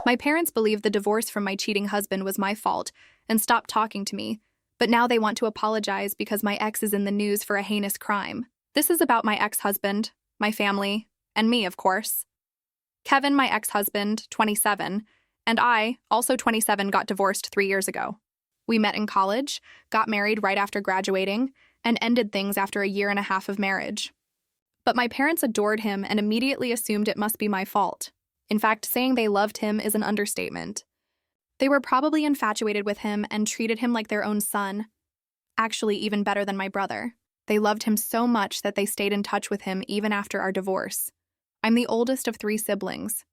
My parents believed the divorce from my cheating husband was my fault and stopped talking to me, but now they want to apologize because my ex is in the news for a heinous crime. This is about my ex-husband, my family, and me, of course. Kevin, my ex-husband, 27, and I, also 27, got divorced 3 years ago. We met in college, got married right after graduating, and ended things after a year and a half of marriage. But my parents adored him and immediately assumed it must be my fault. In fact, saying they loved him is an understatement. They were probably infatuated with him and treated him like their own son. Actually, even better than my brother. They loved him so much that they stayed in touch with him even after our divorce. I'm the oldest of 3 siblings.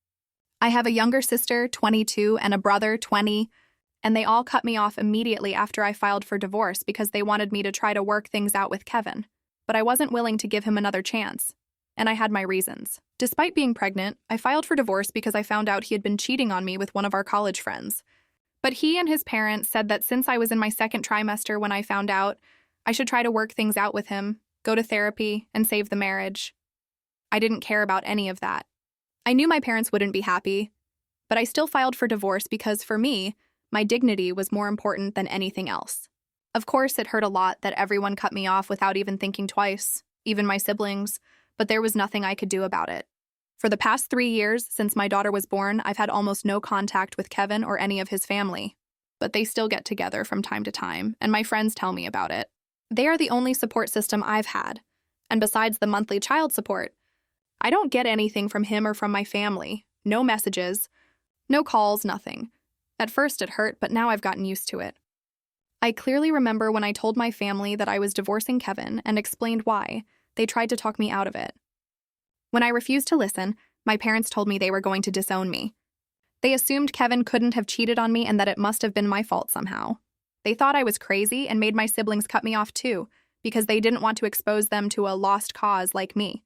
I have a younger sister, 22, and a brother, 20, and they all cut me off immediately after I filed for divorce because they wanted me to try to work things out with Kevin. But I wasn't willing to give him another chance, and I had my reasons. Despite being pregnant, I filed for divorce because I found out he had been cheating on me with one of our college friends. But he and his parents said that since I was in my 2nd trimester when I found out, I should try to work things out with him, go to therapy, and save the marriage. I didn't care about any of that. I knew my parents wouldn't be happy, but I still filed for divorce because, for me, my dignity was more important than anything else. Of course, it hurt a lot that everyone cut me off without even thinking twice, even my siblings, but there was nothing I could do about it. For the past 3 years, since my daughter was born, I've had almost no contact with Kevin or any of his family. But they still get together from time to time, and my friends tell me about it. They are the only support system I've had. And besides the monthly child support, I don't get anything from him or from my family. No messages, no calls, nothing. At first it hurt, but now I've gotten used to it. I clearly remember when I told my family that I was divorcing Kevin and explained why, they tried to talk me out of it. When I refused to listen, my parents told me they were going to disown me. They assumed Kevin couldn't have cheated on me and that it must have been my fault somehow. They thought I was crazy and made my siblings cut me off too, because they didn't want to expose them to a lost cause like me.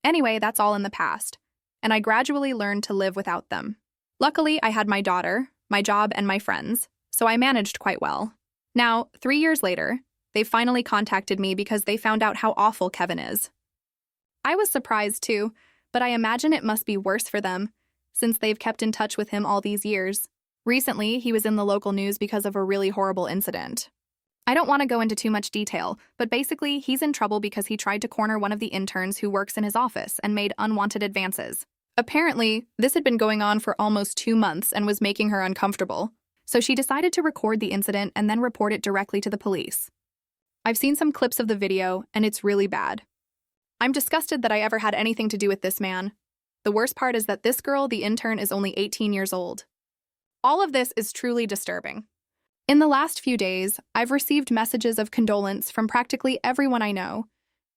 Anyway, that's all in the past, and I gradually learned to live without them. Luckily, I had my daughter, my job, and my friends, so I managed quite well. Now, 3 years later, they finally contacted me because they found out how awful Kevin is. I was surprised too, but I imagine it must be worse for them, since they've kept in touch with him all these years. Recently, he was in the local news because of a really horrible incident. I don't want to go into too much detail, but basically, he's in trouble because he tried to corner one of the interns who works in his office and made unwanted advances. Apparently, this had been going on for almost 2 months and was making her uncomfortable, so she decided to record the incident and then report it directly to the police. I've seen some clips of the video, and it's really bad. I'm disgusted that I ever had anything to do with this man. The worst part is that this girl, the intern, is only 18 years old. All of this is truly disturbing. In the last few days, I've received messages of condolence from practically everyone I know,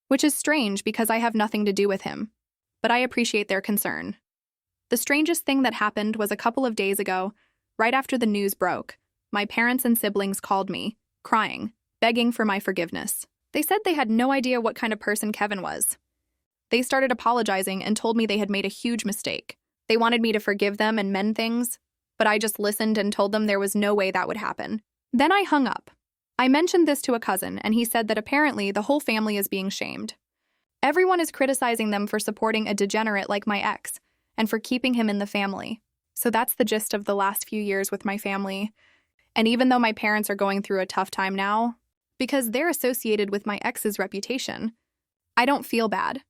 which is strange because I have nothing to do with him, but I appreciate their concern. The strangest thing that happened was a couple of days ago, right after the news broke. My parents and siblings called me, crying, begging for my forgiveness. They said they had no idea what kind of person Kevin was. They started apologizing and told me they had made a huge mistake. They wanted me to forgive them and mend things, but I just listened and told them there was no way that would happen. Then I hung up. I mentioned this to a cousin, and he said that apparently the whole family is being shamed. Everyone is criticizing them for supporting a degenerate like my ex, and for keeping him in the family. So that's the gist of the last few years with my family. And even though my parents are going through a tough time now, because they're associated with my ex's reputation, I don't feel bad.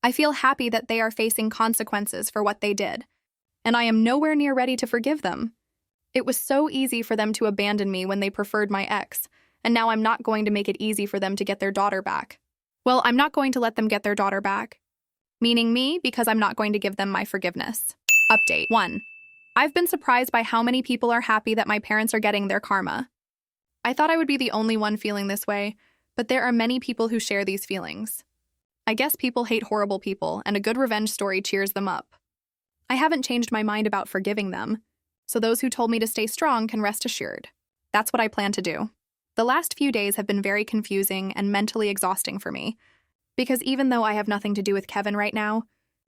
I feel happy that they are facing consequences for what they did, and I am nowhere near ready to forgive them. It was so easy for them to abandon me when they preferred my ex, and now I'm not going to make it easy for them to get their daughter back. Well, I'm not going to let them get their daughter back. Meaning me, because I'm not going to give them my forgiveness. Update 1. I've been surprised by how many people are happy that my parents are getting their karma. I thought I would be the only one feeling this way, but there are many people who share these feelings. I guess people hate horrible people, and a good revenge story cheers them up. I haven't changed my mind about forgiving them, so those who told me to stay strong can rest assured. That's what I plan to do. The last few days have been very confusing and mentally exhausting for me, because even though I have nothing to do with Kevin right now,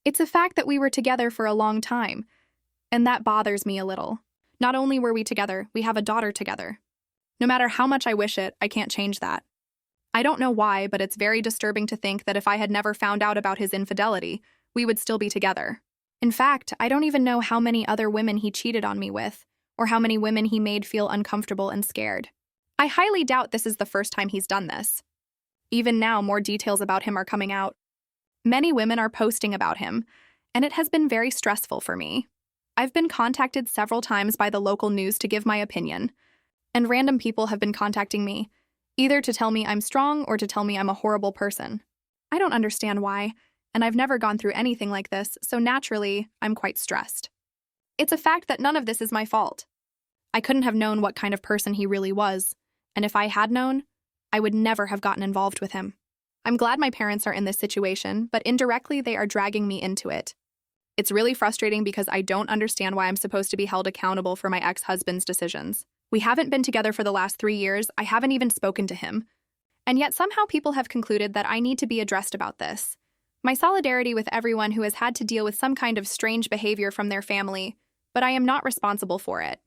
it's a fact that we were together for a long time, and that bothers me a little. Not only were we together, we have a daughter together. No matter how much I wish it, I can't change that. I don't know why, but it's very disturbing to think that if I had never found out about his infidelity, we would still be together. In fact, I don't even know how many other women he cheated on me with, or how many women he made feel uncomfortable and scared. I highly doubt this is the first time he's done this. Even now, more details about him are coming out. Many women are posting about him, and it has been very stressful for me. I've been contacted several times by the local news to give my opinion, and random people have been contacting me, either to tell me I'm strong or to tell me I'm a horrible person. I don't understand why, and I've never gone through anything like this, so naturally, I'm quite stressed. It's a fact that none of this is my fault. I couldn't have known what kind of person he really was, and if I had known, I would never have gotten involved with him. I'm glad my parents are in this situation, but indirectly they are dragging me into it. It's really frustrating because I don't understand why I'm supposed to be held accountable for my ex-husband's decisions. We haven't been together for the last 3 years, I haven't even spoken to him. And yet somehow people have concluded that I need to be addressed about this. My solidarity with everyone who has had to deal with some kind of strange behavior from their family, but I am not responsible for it.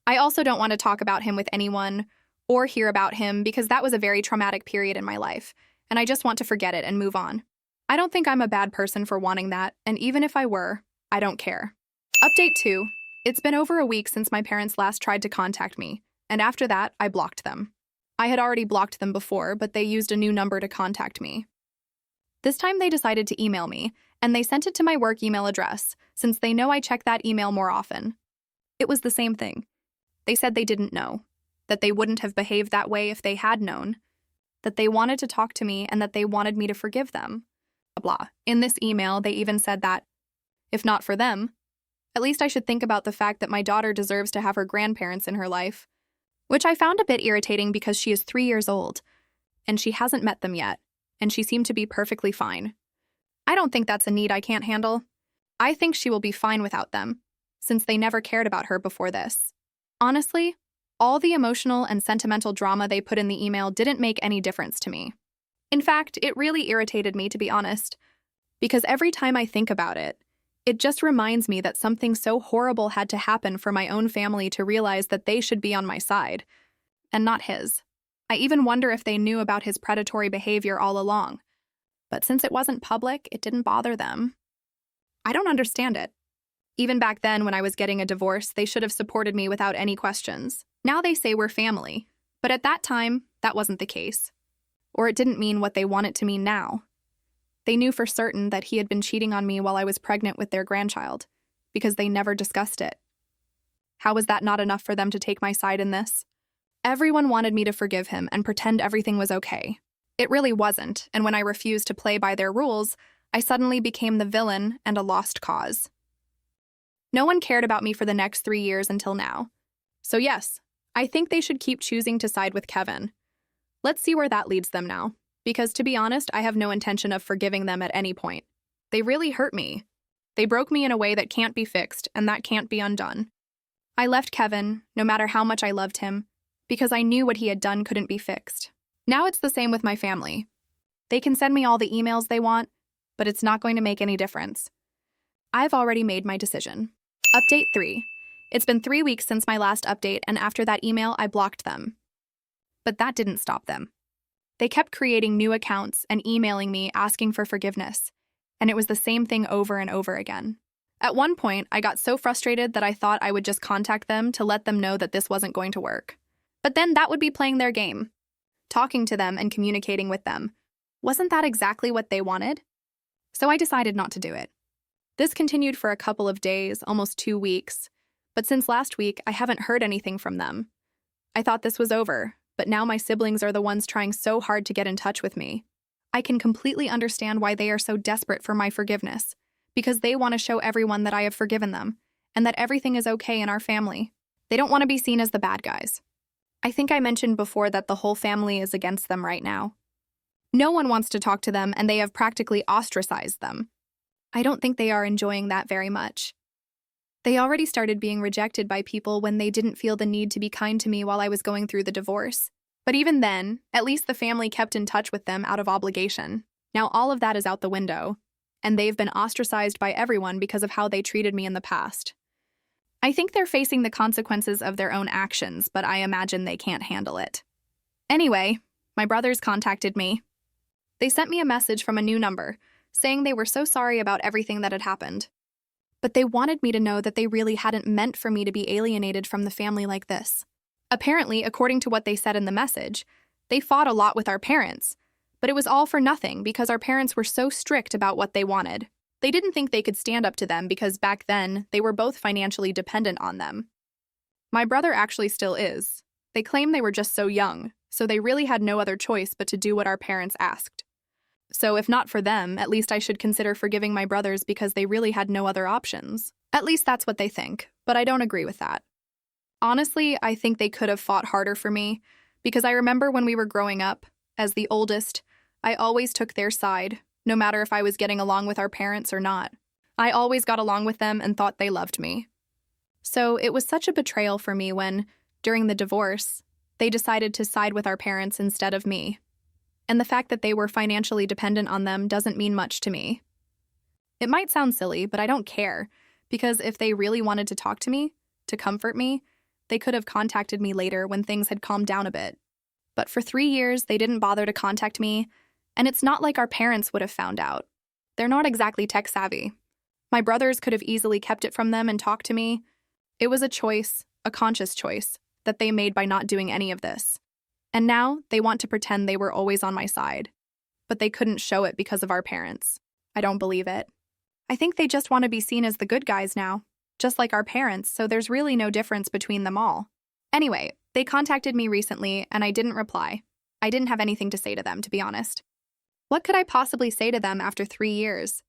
I also don't want to talk about him with anyone or hear about him because that was a very traumatic period in my life, and I just want to forget it and move on. I don't think I'm a bad person for wanting that, and even if I were, I don't care. Update 2. It's been over a week since my parents last tried to contact me, and after that, I blocked them. I had already blocked them before, but they used a new number to contact me. This time they decided to email me, and they sent it to my work email address, since they know I check that email more often. It was the same thing. They said they didn't know, that they wouldn't have behaved that way if they had known, that they wanted to talk to me and that they wanted me to forgive them. Blah, blah. In this email, they even said that, if not for them, at least I should think about the fact that my daughter deserves to have her grandparents in her life, which I found a bit irritating because she is 3 years old, and she hasn't met them yet, and she seemed to be perfectly fine. I don't think that's a need I can't handle. I think she will be fine without them, since they never cared about her before this. Honestly, all the emotional and sentimental drama they put in the email didn't make any difference to me. In fact, it really irritated me, to be honest, because every time I think about it, it just reminds me that something so horrible had to happen for my own family to realize that they should be on my side, and not his. I even wonder if they knew about his predatory behavior all along. But since it wasn't public, it didn't bother them. I don't understand it. Even back then, when I was getting a divorce, they should have supported me without any questions. Now they say we're family, but at that time, that wasn't the case. Or it didn't mean what they want it to mean now. They knew for certain that he had been cheating on me while I was pregnant with their grandchild, because they never discussed it. How was that not enough for them to take my side in this? Everyone wanted me to forgive him and pretend everything was okay. It really wasn't, and when I refused to play by their rules, I suddenly became the villain and a lost cause. No one cared about me for the next 3 years until now. So yes, I think they should keep choosing to side with Kevin. Let's see where that leads them now, because to be honest, I have no intention of forgiving them at any point. They really hurt me. They broke me in a way that can't be fixed, and that can't be undone. I left Kevin, no matter how much I loved him, because I knew what he had done couldn't be fixed. Now it's the same with my family. They can send me all the emails they want, but it's not going to make any difference. I've already made my decision. Update 3. It's been 3 weeks since my last update, and after that email, I blocked them. But that didn't stop them. They kept creating new accounts and emailing me asking for forgiveness, and it was the same thing over and over again. At one point, I got so frustrated that I thought I would just contact them to let them know that this wasn't going to work. But then that would be playing their game. Talking to them and communicating with them. Wasn't that exactly what they wanted? So I decided not to do it. This continued for a couple of days, almost 2 weeks, but since last week, I haven't heard anything from them. I thought this was over, but now my siblings are the ones trying so hard to get in touch with me. I can completely understand why they are so desperate for my forgiveness, because they want to show everyone that I have forgiven them, and that everything is okay in our family. They don't want to be seen as the bad guys. I think I mentioned before that the whole family is against them right now. No one wants to talk to them, and they have practically ostracized them. I don't think they are enjoying that very much. They already started being rejected by people when they didn't feel the need to be kind to me while I was going through the divorce. But even then, at least the family kept in touch with them out of obligation. Now all of that is out the window, and they've been ostracized by everyone because of how they treated me in the past. I think they're facing the consequences of their own actions, but I imagine they can't handle it. Anyway, my brothers contacted me. They sent me a message from a new number, saying they were so sorry about everything that had happened. But they wanted me to know that they really hadn't meant for me to be alienated from the family like this. Apparently, according to what they said in the message, they fought a lot with our parents, but it was all for nothing because our parents were so strict about what they wanted. They didn't think they could stand up to them because back then, they were both financially dependent on them. My brother actually still is. They claim they were just so young, so they really had no other choice but to do what our parents asked. So if not for them, at least I should consider forgiving my brothers because they really had no other options. At least that's what they think, but I don't agree with that. Honestly, I think they could have fought harder for me, because I remember when we were growing up, as the oldest, I always took their side, no matter if I was getting along with our parents or not. I always got along with them and thought they loved me. So it was such a betrayal for me when, during the divorce, they decided to side with our parents instead of me. And the fact that they were financially dependent on them doesn't mean much to me. It might sound silly, but I don't care, because if they really wanted to talk to me, to comfort me, they could have contacted me later when things had calmed down a bit. But for 3 years, they didn't bother to contact me, and it's not like our parents would have found out. They're not exactly tech savvy. My brothers could have easily kept it from them and talked to me. It was a choice, a conscious choice, that they made by not doing any of this. And now they want to pretend they were always on my side. But they couldn't show it because of our parents. I don't believe it. I think they just want to be seen as the good guys now, just like our parents, so there's really no difference between them all. Anyway, they contacted me recently, and I didn't reply. I didn't have anything to say to them, to be honest. What could I possibly say to them after 3 years?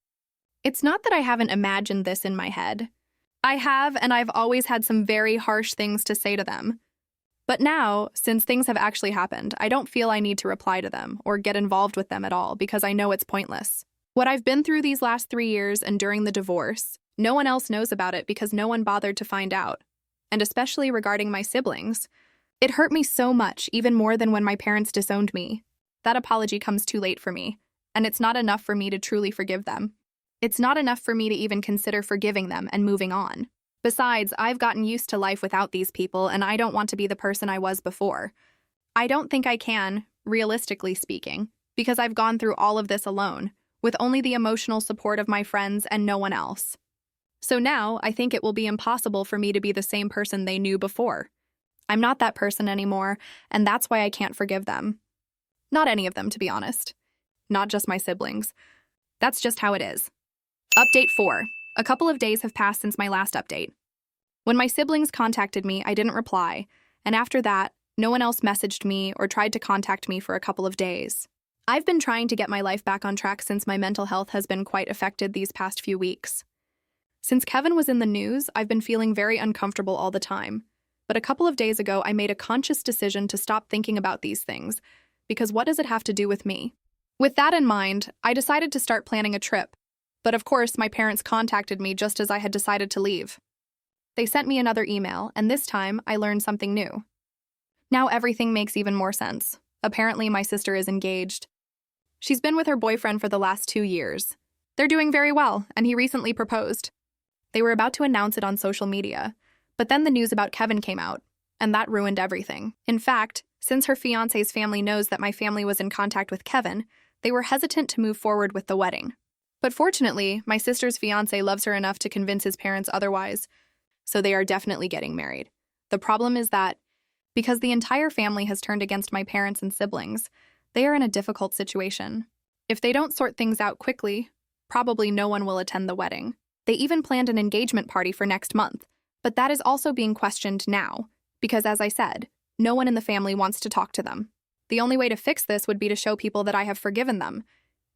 It's not that I haven't imagined this in my head. I have, and I've always had some very harsh things to say to them. But now, since things have actually happened, I don't feel I need to reply to them or get involved with them at all because I know it's pointless. What I've been through these last 3 years and during the divorce, no one else knows about it because no one bothered to find out. And especially regarding my siblings. It hurt me so much, even more than when my parents disowned me. That apology comes too late for me, and it's not enough for me to truly forgive them. It's not enough for me to even consider forgiving them and moving on. Besides, I've gotten used to life without these people, and I don't want to be the person I was before. I don't think I can, realistically speaking, because I've gone through all of this alone, with only the emotional support of my friends and no one else. So now, I think it will be impossible for me to be the same person they knew before. I'm not that person anymore, and that's why I can't forgive them. Not any of them, to be honest. Not just my siblings. That's just how it is. Update 4. A couple of days have passed since my last update. When my siblings contacted me, I didn't reply, and after that, no one else messaged me or tried to contact me for a couple of days. I've been trying to get my life back on track since my mental health has been quite affected these past few weeks. Since Kevin was in the news, I've been feeling very uncomfortable all the time. But a couple of days ago, I made a conscious decision to stop thinking about these things, because what does it have to do with me? With that in mind, I decided to start planning a trip. But of course, my parents contacted me just as I had decided to leave. They sent me another email, and this time, I learned something new. Now everything makes even more sense. Apparently, my sister is engaged. She's been with her boyfriend for the last 2 years. They're doing very well, and he recently proposed. They were about to announce it on social media, but then the news about Kevin came out, and that ruined everything. In fact, since her fiancé's family knows that my family was in contact with Kevin, they were hesitant to move forward with the wedding. But fortunately, my sister's fiancé loves her enough to convince his parents otherwise, so they are definitely getting married. The problem is that, because the entire family has turned against my parents and siblings, they are in a difficult situation. If they don't sort things out quickly, probably no one will attend the wedding. They even planned an engagement party for next month, but that is also being questioned now, because as I said, no one in the family wants to talk to them. The only way to fix this would be to show people that I have forgiven them.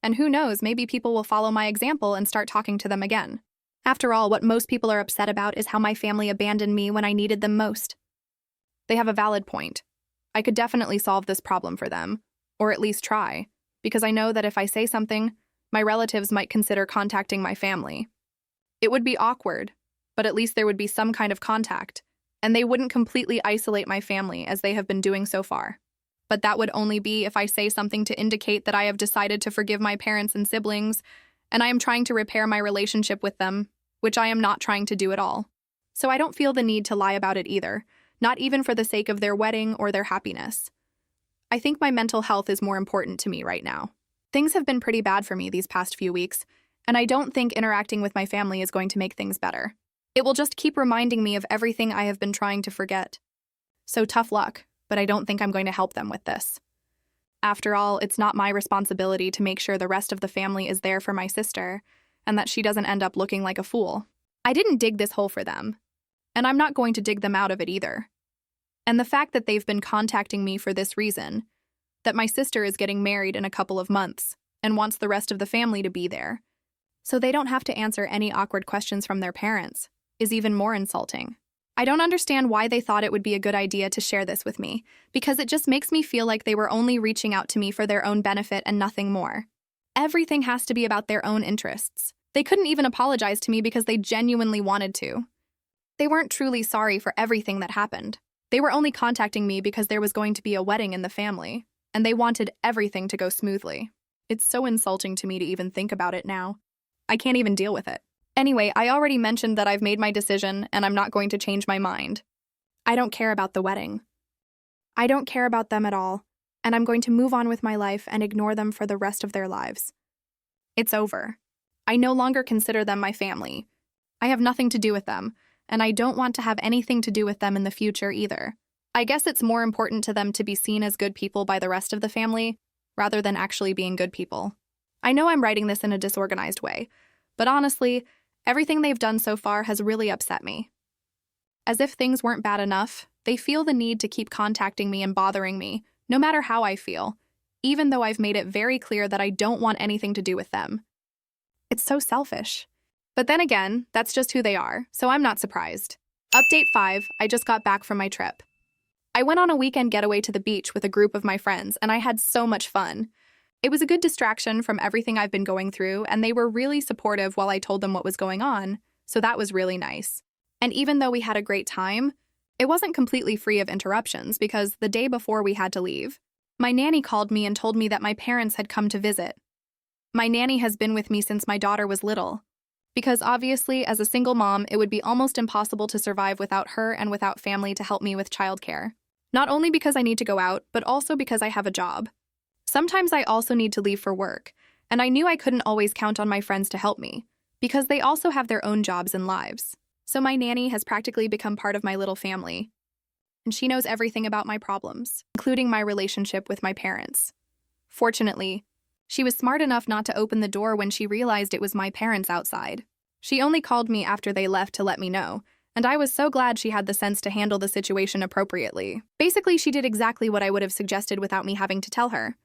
And who knows, maybe people will follow my example and start talking to them again. After all, what most people are upset about is how my family abandoned me when I needed them most. They have a valid point. I could definitely solve this problem for them, or at least try, because I know that if I say something, my relatives might consider contacting my family. It would be awkward, but at least there would be some kind of contact, and they wouldn't completely isolate my family as they have been doing so far. But that would only be if I say something to indicate that I have decided to forgive my parents and siblings, and I am trying to repair my relationship with them, which I am not trying to do at all. So I don't feel the need to lie about it either, not even for the sake of their wedding or their happiness. I think my mental health is more important to me right now. Things have been pretty bad for me these past few weeks, and I don't think interacting with my family is going to make things better. It will just keep reminding me of everything I have been trying to forget. So tough luck, but I don't think I'm going to help them with this. After all, it's not my responsibility to make sure the rest of the family is there for my sister, and that she doesn't end up looking like a fool. I didn't dig this hole for them, and I'm not going to dig them out of it either. And the fact that they've been contacting me for this reason, that my sister is getting married in a couple of months and wants the rest of the family to be there, so they don't have to answer any awkward questions from their parents, is even more insulting. I don't understand why they thought it would be a good idea to share this with me, because it just makes me feel like they were only reaching out to me for their own benefit and nothing more. Everything has to be about their own interests. They couldn't even apologize to me because they genuinely wanted to. They weren't truly sorry for everything that happened. They were only contacting me because there was going to be a wedding in the family, and they wanted everything to go smoothly. It's so insulting to me to even think about it now. I can't even deal with it. Anyway, I already mentioned that I've made my decision and I'm not going to change my mind. I don't care about the wedding. I don't care about them at all, and I'm going to move on with my life and ignore them for the rest of their lives. It's over. I no longer consider them my family. I have nothing to do with them, and I don't want to have anything to do with them in the future either. I guess it's more important to them to be seen as good people by the rest of the family, rather than actually being good people. I know I'm writing this in a disorganized way, but honestly, everything they've done so far has really upset me. As if things weren't bad enough, they feel the need to keep contacting me and bothering me, no matter how I feel, even though I've made it very clear that I don't want anything to do with them. It's so selfish. But then again, that's just who they are, so I'm not surprised. Update 5, I just got back from my trip. I went on a weekend getaway to the beach with a group of my friends, and I had so much fun. It was a good distraction from everything I've been going through, and they were really supportive while I told them what was going on, so that was really nice. And even though we had a great time, it wasn't completely free of interruptions because the day before we had to leave, my nanny called me and told me that my parents had come to visit. My nanny has been with me since my daughter was little, because obviously, as a single mom, it would be almost impossible to survive without her and without family to help me with childcare. Not only because I need to go out, but also because I have a job. Sometimes I also need to leave for work, and I knew I couldn't always count on my friends to help me, because they also have their own jobs and lives. So my nanny has practically become part of my little family, and she knows everything about my problems, including my relationship with my parents. Fortunately, she was smart enough not to open the door when she realized it was my parents outside. She only called me after they left to let me know, and I was so glad she had the sense to handle the situation appropriately. Basically, she did exactly what I would have suggested without me having to tell her.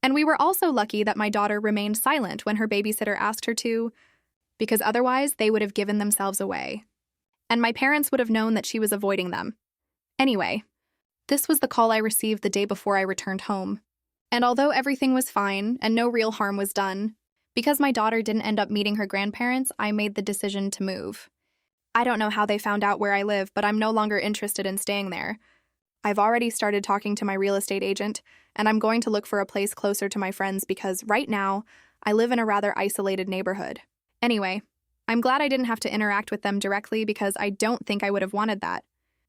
And we were also lucky that my daughter remained silent when her babysitter asked her to, because otherwise they would have given themselves away. And my parents would have known that she was avoiding them. Anyway, this was the call I received the day before I returned home. And although everything was fine and no real harm was done, because my daughter didn't end up meeting her grandparents, I made the decision to move. I don't know how they found out where I live, but I'm no longer interested in staying there. I've already started talking to my real estate agent, and I'm going to look for a place closer to my friends because right now, I live in a rather isolated neighborhood. Anyway, I'm glad I didn't have to interact with them directly because I don't think I would have wanted that.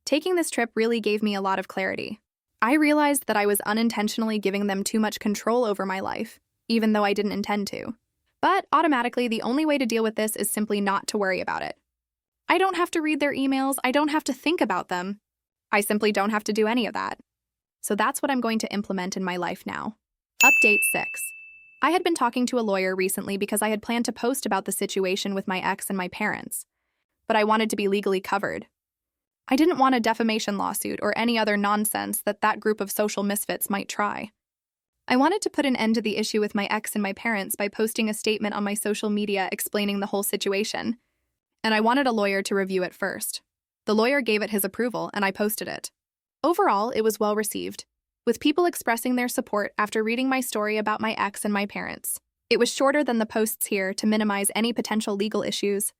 Taking this trip really gave me a lot of clarity. I realized that I was unintentionally giving them too much control over my life, even though I didn't intend to. But automatically, the only way to deal with this is simply not to worry about it. I don't have to read their emails, I don't have to think about them. I simply don't have to do any of that. So that's what I'm going to implement in my life now. Update 6. I had been talking to a lawyer recently because I had planned to post about the situation with my ex and my parents, but I wanted to be legally covered. I didn't want a defamation lawsuit or any other nonsense that group of social misfits might try. I wanted to put an end to the issue with my ex and my parents by posting a statement on my social media explaining the whole situation, and I wanted a lawyer to review it first. The lawyer gave it his approval, and I posted it. Overall, it was well received, with people expressing their support after reading my story about my ex and my parents. It was shorter than the posts here to minimize any potential legal issues,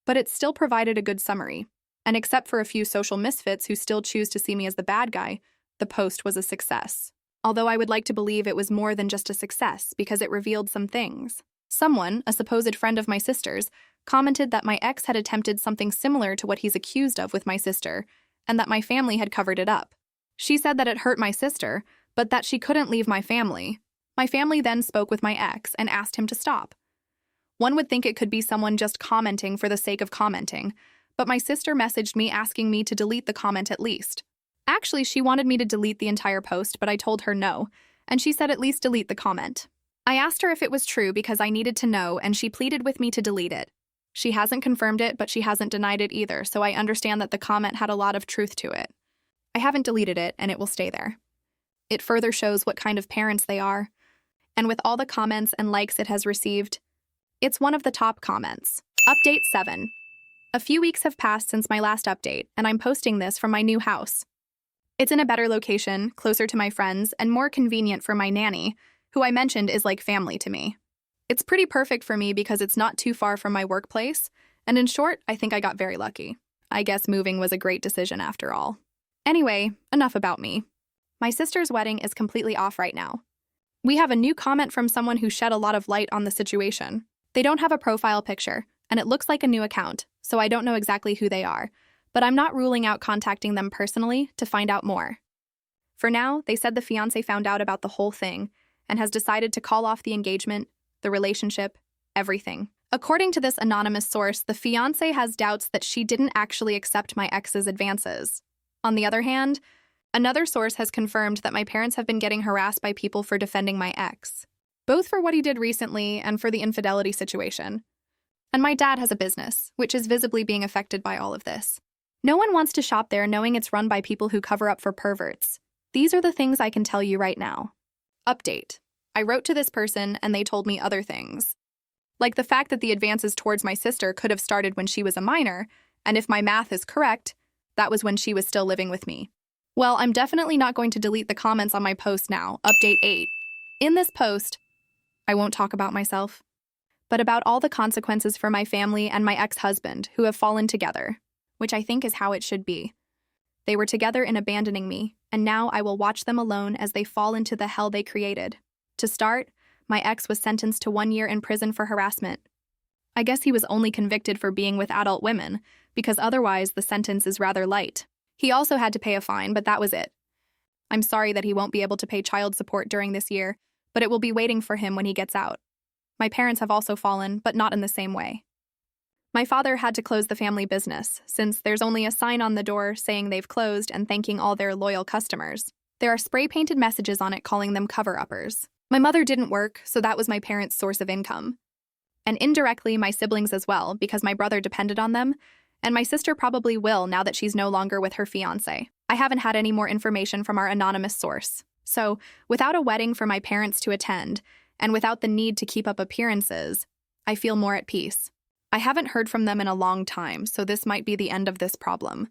but it still provided a good summary. And except for a few social misfits who still choose to see me as the bad guy, the post was a success. Although I would like to believe it was more than just a success because it revealed some things. Someone, a supposed friend of my sister's, commented that my ex had attempted something similar to what he's accused of with my sister, and that my family had covered it up. She said that it hurt my sister, but that she couldn't leave my family. My family then spoke with my ex and asked him to stop. One would think it could be someone just commenting for the sake of commenting, but my sister messaged me asking me to delete the comment at least. Actually, she wanted me to delete the entire post, but I told her no, and she said at least delete the comment. I asked her if it was true because I needed to know, and she pleaded with me to delete it. She hasn't confirmed it, but she hasn't denied it either, so I understand that the comment had a lot of truth to it. I haven't deleted it, and it will stay there. It further shows what kind of parents they are. And with all the comments and likes it has received, it's one of the top comments. Update 7. A few weeks have passed since my last update, and I'm posting this from my new house. It's in a better location, closer to my friends, and more convenient for my nanny, who I mentioned is like family to me. It's pretty perfect for me because it's not too far from my workplace, and in short, I think I got very lucky. I guess moving was a great decision after all. Anyway, enough about me. My sister's wedding is completely off right now. We have a new comment from someone who shed a lot of light on the situation. They don't have a profile picture, and it looks like a new account, so I don't know exactly who they are, but I'm not ruling out contacting them personally to find out more. For now, they said the fiancé found out about the whole thing and has decided to call off the engagement, the relationship, everything. According to this anonymous source, the fiancé has doubts that she didn't actually accept my ex's advances. On the other hand, another source has confirmed that my parents have been getting harassed by people for defending my ex, both for what he did recently and for the infidelity situation. And my dad has a business, which is visibly being affected by all of this. No one wants to shop there knowing it's run by people who cover up for perverts. These are the things I can tell you right now. Update. I wrote to this person and they told me other things. Like the fact that the advances towards my sister could have started when she was a minor, and if my math is correct, that was when she was still living with me. Well, I'm definitely not going to delete the comments on my post now. Update 8. In this post, I won't talk about myself, but about all the consequences for my family and my ex-husband who have fallen together, which I think is how it should be. They were together in abandoning me, and now I will watch them alone as they fall into the hell they created. To start, my ex was sentenced to 1 year in prison for harassment. I guess he was only convicted for being with adult women, because otherwise the sentence is rather light. He also had to pay a fine, but that was it. I'm sorry that he won't be able to pay child support during this year, but it will be waiting for him when he gets out. My parents have also fallen, but not in the same way. My father had to close the family business, since there's only a sign on the door saying they've closed and thanking all their loyal customers. There are spray-painted messages on it calling them cover-uppers. My mother didn't work, so that was my parents' source of income. And indirectly, my siblings as well, because my brother depended on them, and my sister probably will now that she's no longer with her fiancé. I haven't had any more information from our anonymous source. So, without a wedding for my parents to attend, and without the need to keep up appearances, I feel more at peace. I haven't heard from them in a long time, so this might be the end of this problem.